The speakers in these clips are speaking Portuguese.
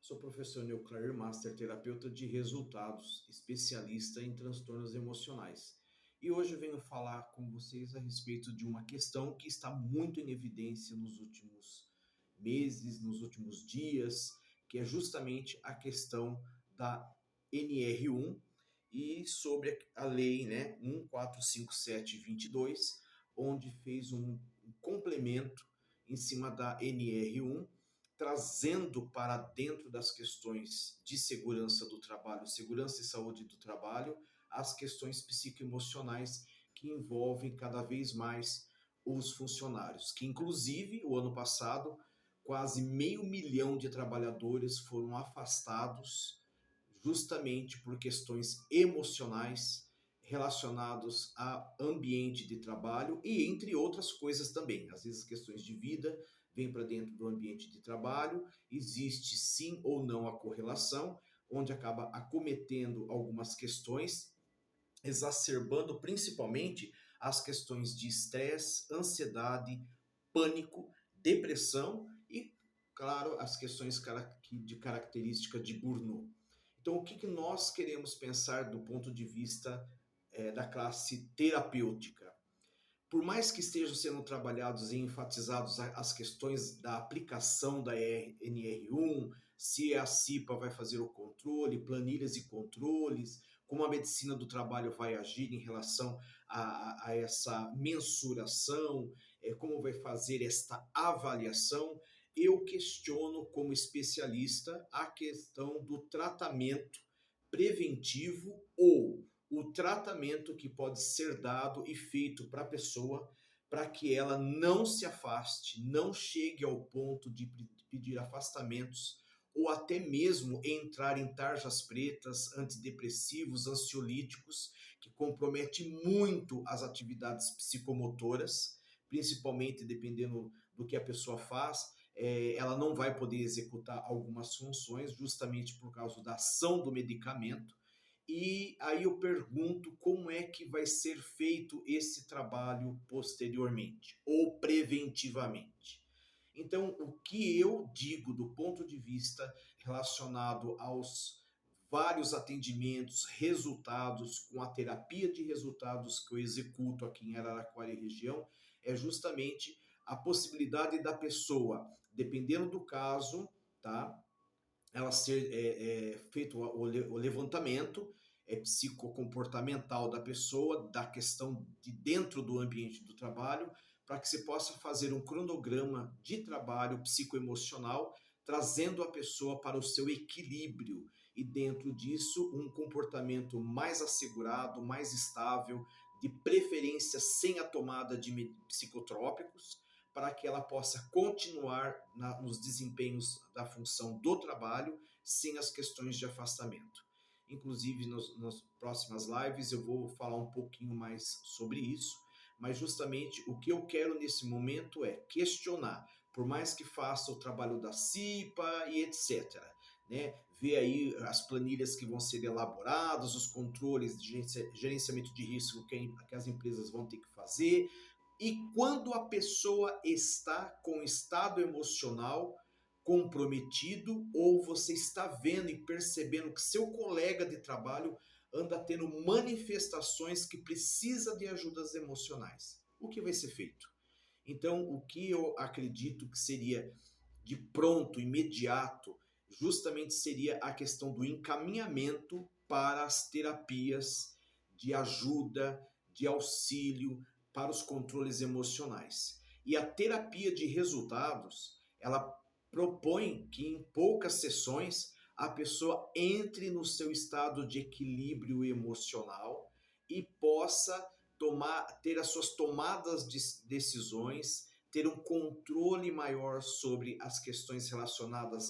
Sou professor Neoclair, Master Terapeuta de Resultados, especialista em transtornos emocionais. E hoje eu venho falar com vocês a respeito de uma questão que está muito em evidência nos últimos meses, nos últimos dias, que é justamente a questão da NR1 e sobre a lei, né, 1457/22, onde fez um complemento em cima da NR1, trazendo para dentro das questões de segurança do trabalho, segurança e saúde do trabalho, as questões psicoemocionais que envolvem cada vez mais os funcionários, que inclusive o ano passado quase 500.000 de trabalhadores foram afastados justamente por questões emocionais relacionados a ambiente de trabalho e entre outras coisas também. Às vezes questões de vida vêm para dentro do ambiente de trabalho, existe sim ou não a correlação, onde acaba acometendo algumas questões, exacerbando principalmente as questões de estresse, ansiedade, pânico, depressão e, claro, as questões de característica de burnout. Então, o que nós queremos pensar do ponto de vista da classe terapêutica? Por mais que estejam sendo trabalhados e enfatizados as questões da aplicação da NR1, se a CIPA vai fazer o controle, planilhas e controles, como a medicina do trabalho vai agir em relação a essa mensuração, como vai fazer esta avaliação, eu questiono como especialista a questão do tratamento preventivo ou o tratamento que pode ser dado e feito para a pessoa para que ela não se afaste, não chegue ao ponto de pedir afastamentos ou até mesmo entrar em tarjas pretas, antidepressivos, ansiolíticos, que compromete muito as atividades psicomotoras, principalmente dependendo do que a pessoa faz, ela não vai poder executar algumas funções justamente por causa da ação do medicamento. E aí eu pergunto como é que vai ser feito esse trabalho posteriormente ou preventivamente. Então, o que eu digo do ponto de vista relacionado aos vários atendimentos, resultados, com a terapia de resultados que eu executo aqui em Araraquara e região, é justamente a possibilidade da pessoa, dependendo do caso, tá? Ela ser feito o levantamento psicocomportamental da pessoa, da questão de dentro do ambiente do trabalho, para que você possa fazer um cronograma de trabalho psicoemocional, trazendo a pessoa para o seu equilíbrio e dentro disso um comportamento mais assegurado, mais estável, de preferência sem a tomada de psicotrópicos, para que ela possa continuar nos desempenhos da função do trabalho sem as questões de afastamento. Inclusive, nas próximas lives eu vou falar um pouquinho mais sobre isso, mas justamente o que eu quero nesse momento é questionar, por mais que faça o trabalho da CIPA e etc., né? Ver aí as planilhas que vão ser elaboradas, os controles de gerenciamento de risco que as empresas vão ter que fazer, e quando a pessoa está com estado emocional comprometido ou você está vendo e percebendo que seu colega de trabalho anda tendo manifestações que precisa de ajudas emocionais. O que vai ser feito? Então, o que eu acredito que seria de pronto, imediato, justamente seria a questão do encaminhamento para as terapias de ajuda, de auxílio para os controles emocionais. E a terapia de resultados, ela propõe que em poucas sessões a pessoa entre no seu estado de equilíbrio emocional e possa ter as suas tomadas de decisões, ter um controle maior sobre as questões relacionadas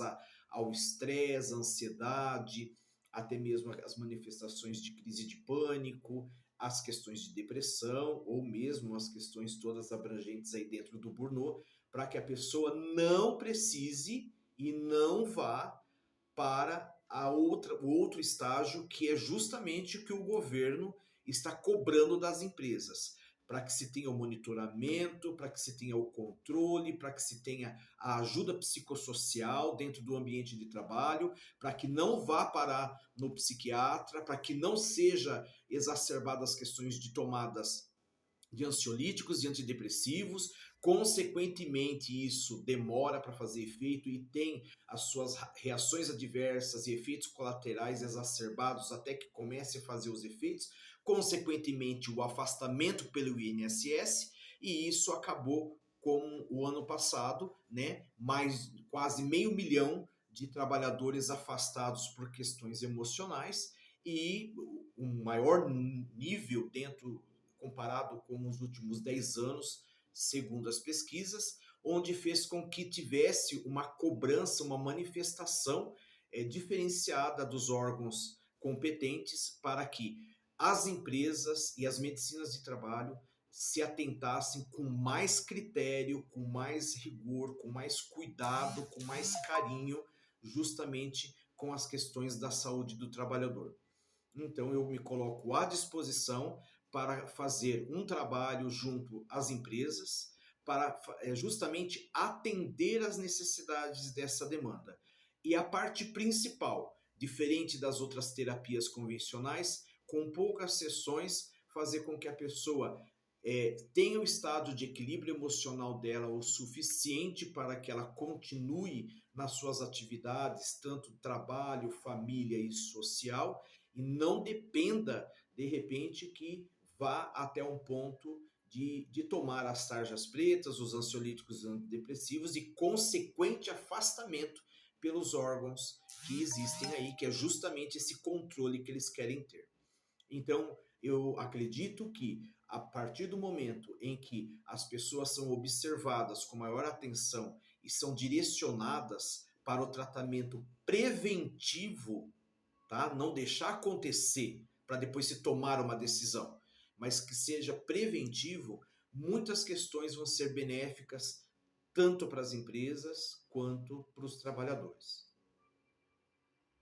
ao estresse, ansiedade, até mesmo as manifestações de crise de pânico, as questões de depressão ou mesmo as questões todas abrangentes aí dentro do burnout, para que a pessoa não precise e não vá para o outro estágio, que é justamente o que o governo está cobrando das empresas, para que se tenha o monitoramento, para que se tenha o controle, para que se tenha a ajuda psicossocial dentro do ambiente de trabalho, para que não vá parar no psiquiatra, para que não seja exacerbadas as questões de tomadas de ansiolíticos e antidepressivos. Consequentemente, isso demora para fazer efeito e tem as suas reações adversas e efeitos colaterais exacerbados até que comece a fazer os efeitos. Consequentemente, o afastamento pelo INSS, e isso acabou com o ano passado, né? Mais quase 500.000 de trabalhadores afastados por questões emocionais e um maior nível dentro comparado com os últimos 10 anos, segundo as pesquisas, onde fez com que tivesse uma cobrança, uma manifestação diferenciada dos órgãos competentes para que as empresas e as medicinas de trabalho se atentassem com mais critério, com mais rigor, com mais cuidado, com mais carinho, justamente com as questões da saúde do trabalhador. Então, eu me coloco à disposição para fazer um trabalho junto às empresas, para justamente atender às necessidades dessa demanda. E a parte principal, diferente das outras terapias convencionais, com poucas sessões, fazer com que a pessoa tenha o estado de equilíbrio emocional dela o suficiente para que ela continue nas suas atividades, tanto trabalho, família e social, e não dependa, de repente, que vá até um ponto de tomar as tarjas pretas, os ansiolíticos antidepressivos e consequente afastamento pelos órgãos que existem aí, que é justamente esse controle que eles querem ter. Então, eu acredito que a partir do momento em que as pessoas são observadas com maior atenção e são direcionadas para o tratamento preventivo, tá? Não deixar acontecer para depois se tomar uma decisão, mas que seja preventivo, muitas questões vão ser benéficas tanto para as empresas quanto para os trabalhadores.